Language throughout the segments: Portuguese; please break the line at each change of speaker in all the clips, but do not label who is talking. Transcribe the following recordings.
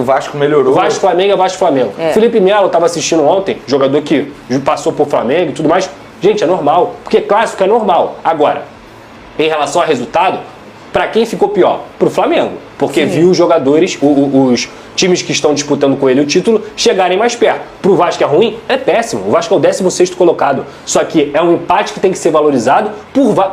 O Vasco melhorou.
Vasco-Flamengo é Vasco-Flamengo. Felipe Melo estava assistindo ontem, jogador que passou por Flamengo e tudo mais. Gente, é normal, porque clássico é normal. Agora, em relação a resultado, para quem ficou pior? Pro Flamengo. Porque viu os jogadores, os times que estão disputando com ele o título, chegarem mais perto. Pro Vasco é ruim? É péssimo. O Vasco é o 16º colocado. Só que é um empate que tem que ser valorizado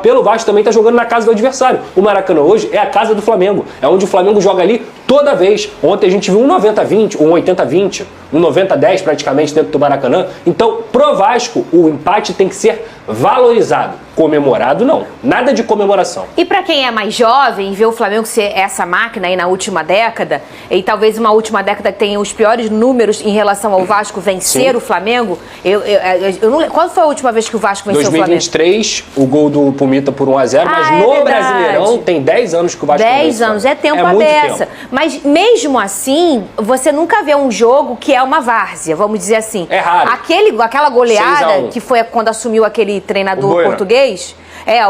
pelo Vasco também estar jogando na casa do adversário. O Maracanã hoje é a casa do Flamengo. É onde o Flamengo joga ali toda vez. Ontem a gente viu um 90-20, um 80-20, um 90-10 praticamente dentro do Maracanã. Então, pro Vasco, o empate tem que ser valorizado. Comemorado, não. Nada de comemoração.
E para quem é mais jovem, vê o Flamengo ser essa máquina aí na última década, e talvez uma última década que tenha os piores números em relação ao Vasco vencer o Flamengo, eu não lembro. Qual foi a última vez que o Vasco venceu
2023, o Flamengo? O gol do Pumita por 1-0, mas no
verdade.
Brasileirão tem 10 anos que o Vasco
10 anos, é tempo a beça. Mas mesmo assim, você nunca vê um jogo que é uma várzea, vamos dizer assim.
É raro.
Aquela goleada que foi quando assumiu aquele treinador português,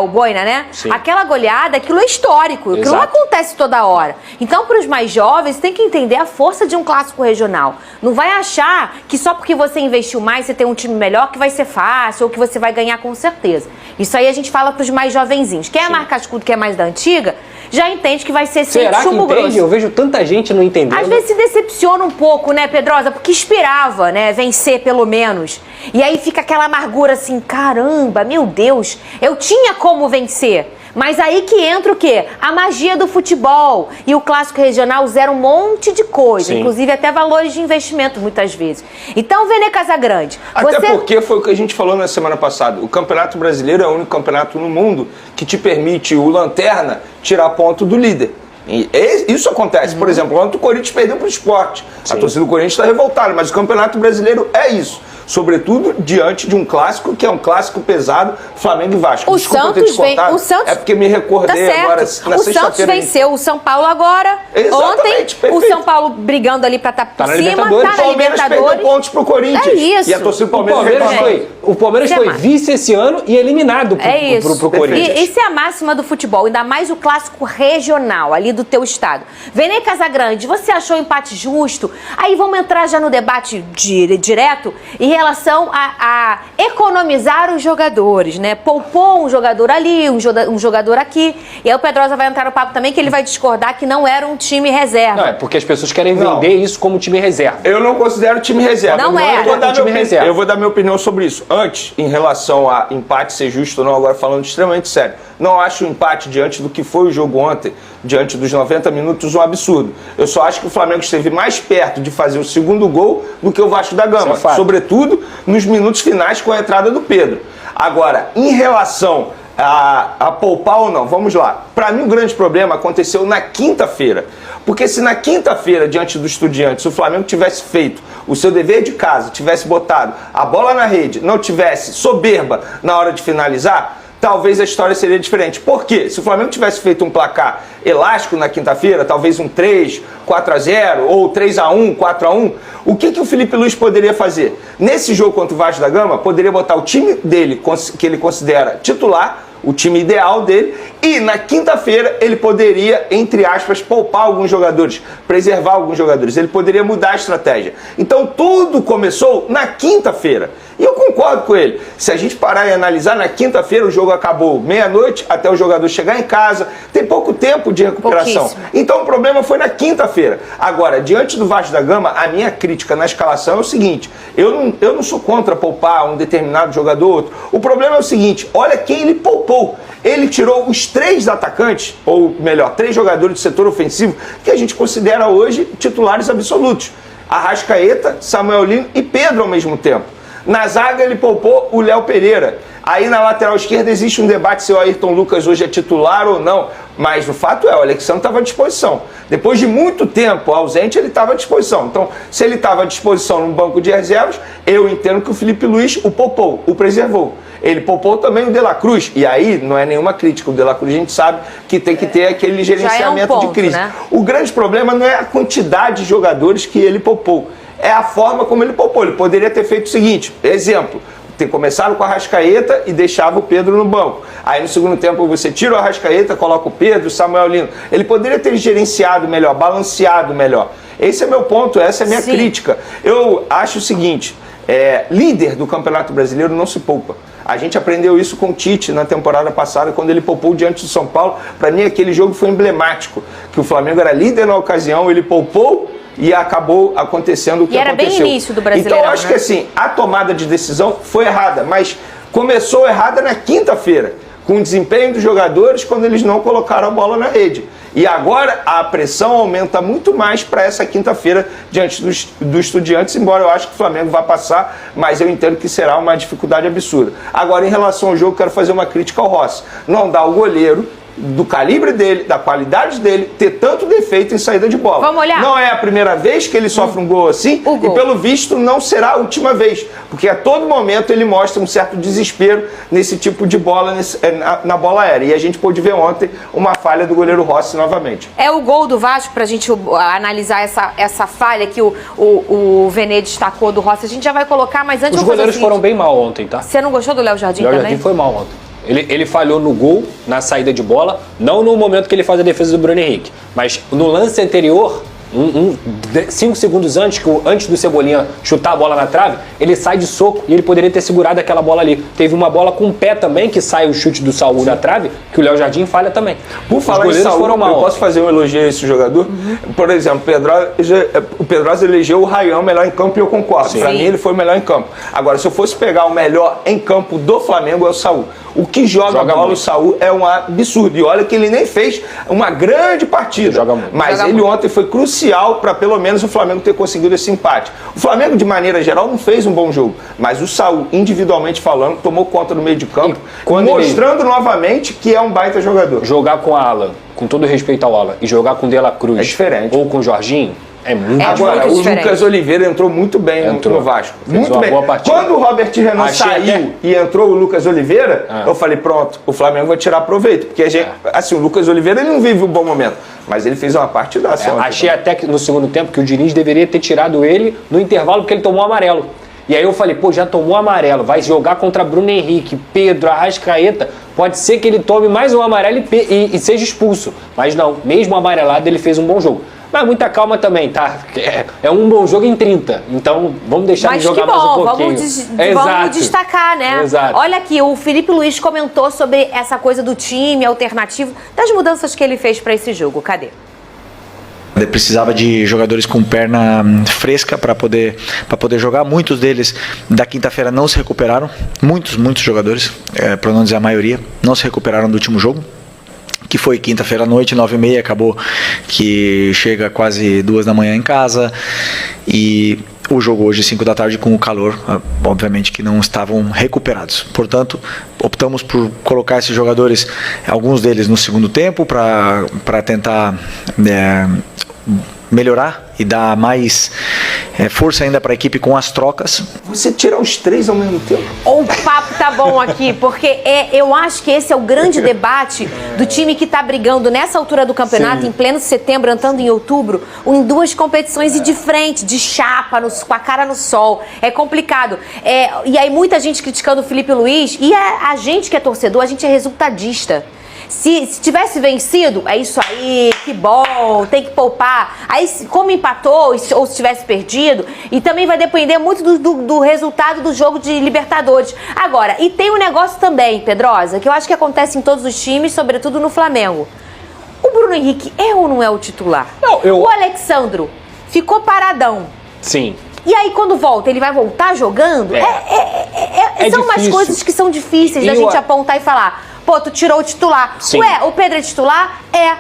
o Boina, né?
Sim.
Aquela goleada, aquilo é histórico, aquilo não acontece toda hora. Então, para os mais jovens, tem que entender a força de um clássico regional. Não vai achar que só porque você investiu mais, você tem um time melhor, que vai ser fácil ou que você vai ganhar com certeza. Isso aí a gente fala para os mais jovenzinhos. Quem é mais cascudo, que é mais da antiga, já entende que vai ser sempre chumbo grosso.
Será que entende? Eu vejo tanta gente não entendendo.
Às vezes se decepciona um pouco, né, Pedrosa? Porque esperava, né, vencer pelo menos. E aí fica aquela amargura assim, caramba, meu Deus, eu tinha como vencer. Mas aí que entra o quê? A magia do futebol. E o clássico regional zera um monte de coisa, inclusive até valores de investimento muitas vezes. Então, Vene Casagrande...
Até porque foi o que a gente falou na semana passada. O Campeonato Brasileiro é o único campeonato no mundo que te permite o Lanterna tirar ponto do líder. E isso acontece. Por exemplo, ontem o Corinthians perdeu para o Sport. A torcida do Corinthians está revoltada, mas o Campeonato Brasileiro é isso. Sobretudo diante de um clássico que é um clássico pesado, Flamengo e Vasco.
O Santos
é porque me recordei agora na sexta-feira.
O Santos venceu o São Paulo agora.
Exatamente,
ontem, o São Paulo brigando ali para estar por cima. Tá na
Palmeiras perdeu pontos pro Corinthians.
É isso.
E a torcida do Palmeiras
o Palmeiras foi vice esse ano e eliminado pro Corinthians.
Isso é a máxima do futebol, ainda mais o clássico regional ali do teu estado. Vene Casagrande, você achou o empate justo? Aí vamos entrar já no debate direto em relação a economizar os jogadores, né? Poupou um jogador ali, um jogador aqui. E aí o Pedrosa vai entrar no papo também, que ele vai discordar que não era um time reserva.
Não, é porque as pessoas querem vender isso como time reserva.
Eu não considero time reserva.
Não é.
Eu vou dar minha opinião sobre isso. Antes, em relação a empate ser justo ou não, agora falando extremamente sério, não acho o empate diante do que foi o jogo ontem, diante dos 90 minutos, um absurdo. Eu só acho que o Flamengo esteve mais perto de fazer o segundo gol do que o Vasco da Gama. Sobretudo nos minutos finais com a entrada do Pedro. Agora, em relação a poupar ou não, vamos lá. Para mim o grande problema aconteceu na quinta-feira. Porque se na quinta-feira, diante do Estudiantes, o Flamengo tivesse feito o seu dever de casa, tivesse botado a bola na rede, não tivesse soberba na hora de finalizar, talvez a história seria diferente. Por quê? Se o Flamengo tivesse feito um placar elástico na quinta-feira, talvez um 3, 4-0 ou 3-1, 4-1, o que o Felipe Luiz poderia fazer? Nesse jogo contra o Vasco da Gama, poderia botar o time dele, que ele considera titular, o time ideal dele, e na quinta-feira ele poderia, entre aspas, poupar alguns jogadores, preservar alguns jogadores, ele poderia mudar a estratégia. Então tudo começou na quinta-feira, e eu concordo com ele. Se a gente parar e analisar, na quinta-feira o jogo acabou meia-noite, até o jogador chegar em casa, tem pouco tempo de recuperação. Então o problema foi na quinta-feira. Agora, diante do Vasco da Gama, a minha crítica na escalação é o seguinte, eu não sou contra poupar um determinado jogador ou outro. O problema é o seguinte, olha quem ele poupou. Ele tirou os 3 atacantes, ou melhor, 3 jogadores do setor ofensivo, que a gente considera hoje titulares absolutos. Arrascaeta, Samuel Lino e Pedro ao mesmo tempo. Na zaga ele poupou o Léo Pereira. Aí na lateral esquerda existe um debate se o Ayrton Lucas hoje é titular ou não. Mas o fato é, o Alexandre estava à disposição. Depois de muito tempo ausente, ele estava à disposição. Então, se ele estava à disposição no banco de reservas, eu entendo que o Felipe Luiz o poupou, o preservou. Ele poupou também o De La Cruz. E aí, não é nenhuma crítica. O De La Cruz a gente sabe que tem que ter aquele gerenciamento de crise.
Né?
O grande problema não é a quantidade de jogadores que ele poupou. É a forma como ele poupou. Ele poderia ter feito o seguinte, exemplo, ter começado com a Arrascaeta e deixava o Pedro no banco. Aí no segundo tempo você tira o Arrascaeta, coloca o Pedro, o Samuel Lino. Ele poderia ter gerenciado melhor, balanceado melhor. Esse é meu ponto, essa é a minha crítica. Eu acho o seguinte, líder do Campeonato Brasileiro não se poupa. A gente aprendeu isso com o Tite na temporada passada, quando ele poupou diante do São Paulo. Para mim, aquele jogo foi emblemático, que o Flamengo era líder na ocasião, ele poupou e acabou acontecendo o que aconteceu.
E era bem início do Brasileirão,
Então, eu acho que assim, a tomada de decisão foi errada, mas começou errada na quinta-feira, com o desempenho dos jogadores quando eles não colocaram a bola na rede. E agora a pressão aumenta muito mais para essa quinta-feira diante do Estudiantes, embora eu acho que o Flamengo vá passar, mas eu entendo que será uma dificuldade absurda. Agora, em relação ao jogo, quero fazer uma crítica ao Rossi. Não dá o goleiro do calibre dele, da qualidade dele, ter tanto defeito em saída de bola.
Vamos olhar?
Não é a primeira vez que ele sofre um gol assim, e pelo visto não será a última vez, porque a todo momento ele mostra um certo desespero nesse tipo de bola, na bola aérea. E a gente pôde ver ontem uma falha do goleiro Rossi novamente.
É o gol do Vasco, pra gente analisar essa falha que o Vene destacou do Rossi. A gente já vai colocar, mas antes...
Os goleiros foram bem mal ontem, tá?
Você não gostou do Léo Jardim
também?
também?
Léo Jardim foi mal ontem. Ele falhou no gol, na saída de bola, não no momento que ele faz a defesa do Bruno Henrique, mas no lance anterior, 5 segundos antes do Cebolinha chutar a bola na trave, ele sai de soco e ele poderia ter segurado aquela bola ali. Teve uma bola com o pé também, que sai o chute do Saúl na trave, que o Léo Jardim falha também.
Por falar em Saúl, eu posso fazer um elogio a esse jogador? Por exemplo, o Pedrosa elegeu o Ryan melhor em campo e eu concordo. Para mim ele foi o melhor em campo. Agora, se eu fosse pegar o melhor em campo do Flamengo, é o Saúl. O que joga bola muito. O Saúl é um absurdo. E olha que ele nem fez uma grande partida. Mas ele ontem foi crucial para pelo menos o Flamengo ter conseguido esse empate. O Flamengo, de maneira geral, não fez um bom jogo. Mas o Saúl, individualmente falando, tomou conta no meio de campo, mostrando novamente que é um baita jogador.
Jogar com Alan, com todo respeito ao Alan, e jogar com De La Cruz
é diferente.
Ou com o Jorginho, é muito
Agora, o Lucas Oliveira entrou muito bem no Vasco. Muito bem. Quando o Robert Renan saiu e entrou o Lucas Oliveira, eu falei, pronto, o Flamengo vai tirar proveito. Porque a gente, assim, o Lucas Oliveira ele não vive um bom momento, mas ele fez uma partidaça.
Achei até que no segundo tempo que o Diniz deveria ter tirado ele no intervalo porque ele tomou amarelo. E aí eu falei, já tomou amarelo, vai jogar contra Bruno Henrique, Pedro, Arrascaeta, pode ser que ele tome mais um amarelo e seja expulso. Mas não, mesmo amarelado ele fez um bom jogo. Mas muita calma também, tá? É um bom jogo em 30. Então, vamos deixar de jogar mais um pouquinho.
Vamos destacar, né?
Exato.
Olha aqui, o Felipe Luiz comentou sobre essa coisa do time alternativo, das mudanças que ele fez para esse jogo. Cadê?
Ele precisava de jogadores com perna fresca para poder jogar. Muitos deles da quinta-feira não se recuperaram. Muitos jogadores, para não dizer a maioria, não se recuperaram do último jogo, que foi quinta-feira à noite, 9h30, acabou que chega quase 2 da manhã em casa, e o jogo hoje 5 da tarde com o calor, obviamente que não estavam recuperados. Portanto, optamos por colocar esses jogadores, alguns deles no segundo tempo, para tentar melhorar e dar mais força ainda para a equipe com as trocas.
Você tirar os 3 ao mesmo tempo?
O papo tá bom aqui, porque eu acho que esse é o grande debate do time que tá brigando nessa altura do campeonato, em pleno setembro, entrando em outubro, em 2 competições e de frente, de chapa, com a cara no sol. É complicado. E aí muita gente criticando o Felipe Luiz, e a gente que é torcedor, a gente é resultadista. Se tivesse vencido, é isso aí, que bom, tem que poupar. Aí, como empatou, ou se tivesse perdido, e também vai depender muito do resultado do jogo de Libertadores. Agora, e tem um negócio também, Pedrosa, que eu acho que acontece em todos os times, sobretudo no Flamengo. O Bruno Henrique é ou não é o titular?
Não,
O Alexandro ficou paradão.
Sim.
E aí, quando volta, ele vai voltar jogando? São umas coisas que são difíceis da gente apontar e falar... Pô, tu tirou o titular.
Sim.
Ué, o Pedro é titular? É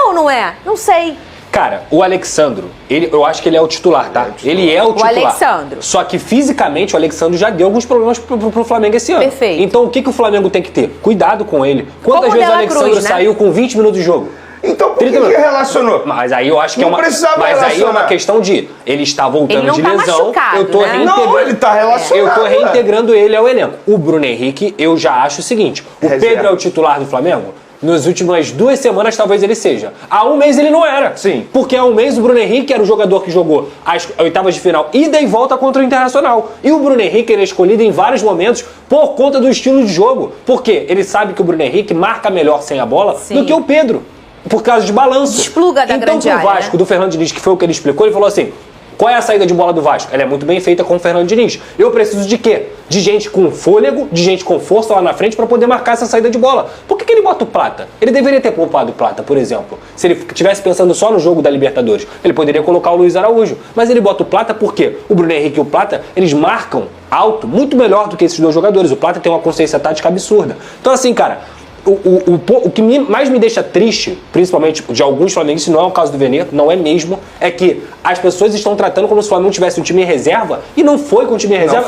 ou não é? Não sei.
Cara, o Alexandro, eu acho que ele é o titular, tá? Ele é o titular.
O Alexandro.
Só que fisicamente o Alexandro já deu alguns problemas pro Flamengo esse ano.
Perfeito.
Então o que o Flamengo tem que ter? Cuidado com ele. Quantas vezes o Alexandro saiu com 20 minutos de jogo?
Então por que relacionou?
Mas aí eu acho que aí é uma questão de ele está voltando de lesão. Eu tô
Não, ele tá relacionado.
Eu tô reintegrando ele ao elenco. O Bruno Henrique, eu já acho o seguinte: o Pedro é o titular do Flamengo? Nas últimas 2 semanas, talvez ele seja. Há um mês ele não era.
Sim.
Porque há um mês o Bruno Henrique era o jogador que jogou as oitavas de final, ida e volta contra o Internacional. E o Bruno Henrique era escolhido em vários momentos por conta do estilo de jogo. Porque ele sabe que o Bruno Henrique marca melhor sem a bola do que o Pedro. por causa de balanço.
Despluga da grande
Então, pro
área,
Vasco, do Fernando Diniz, que foi o que ele explicou, ele falou assim: qual é a saída de bola do Vasco? Ela é muito bem feita com o Fernando Diniz. Eu preciso de quê? De gente com fôlego, de gente com força lá na frente para poder marcar essa saída de bola. Por que ele bota o Plata? Ele deveria ter poupado o Plata, por exemplo. Se ele estivesse pensando só no jogo da Libertadores, ele poderia colocar o Luiz Araújo. Mas ele bota o Plata porque o Bruno Henrique e o Plata, eles marcam alto, muito melhor do que esses dois jogadores. O Plata tem uma consciência tática absurda. Então assim, cara, o que mais me deixa triste, principalmente de alguns flamenguistas, não é o caso do Veneto, não é mesmo, é que as pessoas estão tratando como se o Flamengo tivesse um time em reserva e não foi com o time em reserva.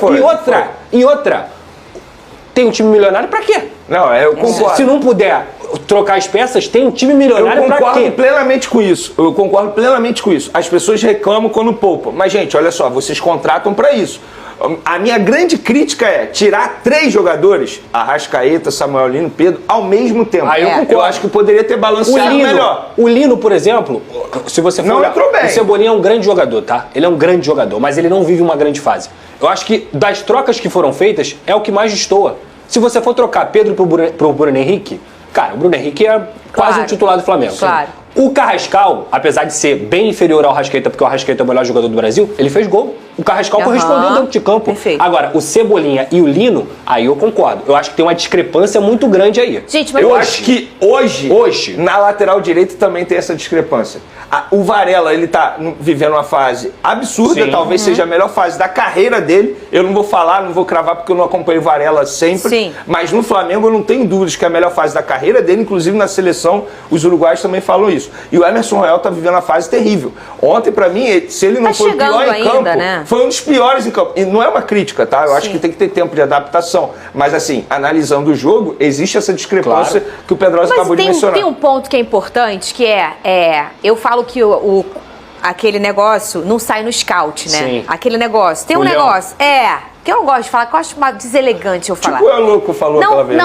E outra, tem um time milionário pra quê?
Não, eu concordo.
Se não puder trocar as peças, tem um time milionário pra quê?
Eu concordo plenamente com isso. As pessoas reclamam quando poupam. Mas, gente, olha só, vocês contratam pra isso. A minha grande crítica é tirar 3 jogadores, Arrascaeta, Samuel Lino, Pedro, ao mesmo tempo.
Eu concordo.
Eu acho que poderia ter balanceado melhor.
O Lino, por exemplo, se você for olhar,
entrou bem.
O Cebolinha é um grande jogador, tá? Ele é um grande jogador, mas ele não vive uma grande fase. Eu acho que das trocas que foram feitas, é o que mais destoa. Se você for trocar Pedro pro Bruno Henrique, cara, o Bruno Henrique é quase um titular do Flamengo.
Claro.
O Carrascal, apesar de ser bem inferior ao Arrascaeta, porque o Arrascaeta é o melhor jogador do Brasil, ele fez gol. O Carrascal correspondeu dentro de campo.
Perfeito.
Agora, o Cebolinha e o Lino, aí eu concordo. Eu acho que tem uma discrepância muito grande aí.
Gente, mas
eu acho que hoje, na lateral direita também tem essa discrepância. O Varela, ele tá vivendo uma fase absurda, talvez seja a melhor fase da carreira dele. Eu não vou falar, não vou cravar porque eu não acompanho o Varela sempre.
Sim.
Mas no Flamengo eu não tenho dúvidas que é a melhor fase da carreira dele, inclusive na seleção, os uruguaios também falam isso. E o Emerson Royal tá vivendo uma fase terrível. Ontem, pra mim, se ele não foi o pior em campo,
né?
Foi um dos piores em campo. E não é uma crítica, tá? Eu acho que tem que ter tempo de adaptação. Mas assim, analisando o jogo, existe essa discrepância que o Pedrosa acabou de mencionar.
Tem um ponto que é importante, que eu falo que aquele negócio não sai no scout, né?
Sim.
Aquele negócio. Tem um negócio. Que eu não gosto de falar, que eu acho deselegante eu falar.
Tipo o Louco falou aquela vez.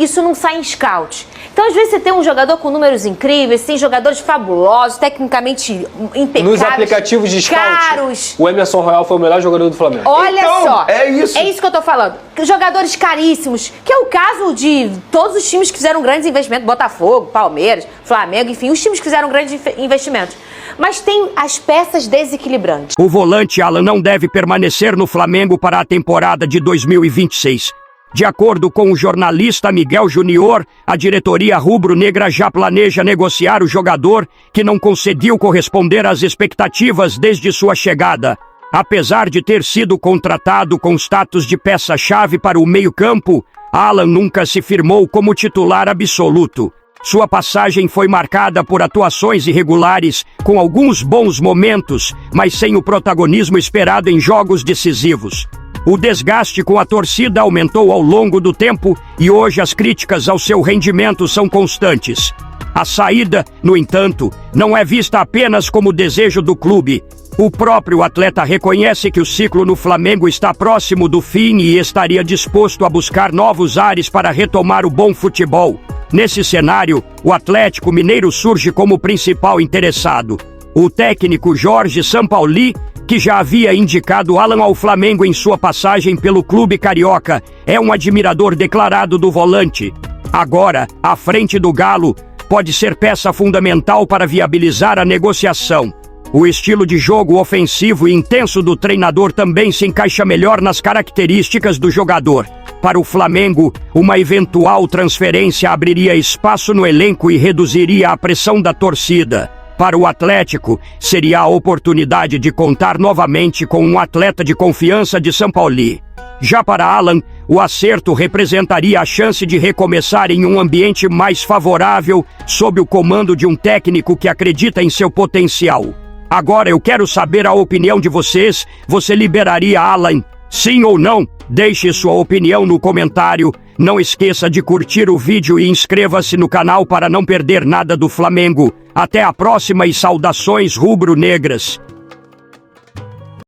Isso não sai em scout. Então, às vezes, você tem um jogador com números incríveis, tem jogadores fabulosos, tecnicamente impecáveis.
Nos aplicativos de scout,
caros.
o Emerson Royal foi o melhor jogador do Flamengo.
Olha
então,
só.
É isso.
É isso que eu tô falando. Jogadores caríssimos, que é o caso de todos os times que fizeram grandes investimentos, Botafogo, Palmeiras, Flamengo, enfim, os times que fizeram grandes investimentos. Mas tem as peças desequilibrantes.
O volante Alan não deve permanecer no Flamengo para a temporada de 2026. De acordo com o jornalista Miguel Junior, a diretoria rubro-negra já planeja negociar o jogador, que não conseguiu corresponder às expectativas desde sua chegada. Apesar de ter sido contratado com status de peça-chave para o meio-campo, Alan nunca se firmou como titular absoluto. Sua passagem foi marcada por atuações irregulares, com alguns bons momentos, mas sem o protagonismo esperado em jogos decisivos. O desgaste com a torcida aumentou ao longo do tempo e hoje as críticas ao seu rendimento são constantes. A saída, no entanto, não é vista apenas como desejo do clube. O próprio atleta reconhece que o ciclo no Flamengo está próximo do fim e estaria disposto a buscar novos ares para retomar o bom futebol. Nesse cenário, o Atlético Mineiro surge como principal interessado. O técnico Jorge Sampaoli, que já havia indicado Alan ao Flamengo em sua passagem pelo clube carioca, é um admirador declarado do volante. Agora, à frente do Galo, pode ser peça fundamental para viabilizar a negociação. O estilo de jogo ofensivo e intenso do treinador também se encaixa melhor nas características do jogador. Para o Flamengo, uma eventual transferência abriria espaço no elenco e reduziria a pressão da torcida. Para o Atlético, seria a oportunidade de contar novamente com um atleta de confiança de Sampaoli. Já para Alan, o acerto representaria a chance de recomeçar em um ambiente mais favorável, sob o comando de um técnico que acredita em seu potencial. Agora eu quero saber a opinião de vocês. Você liberaria Alan? Sim ou não? Deixe sua opinião no comentário. Não esqueça de curtir o vídeo e inscreva-se no canal para não perder nada do Flamengo. Até a próxima e saudações rubro-negras.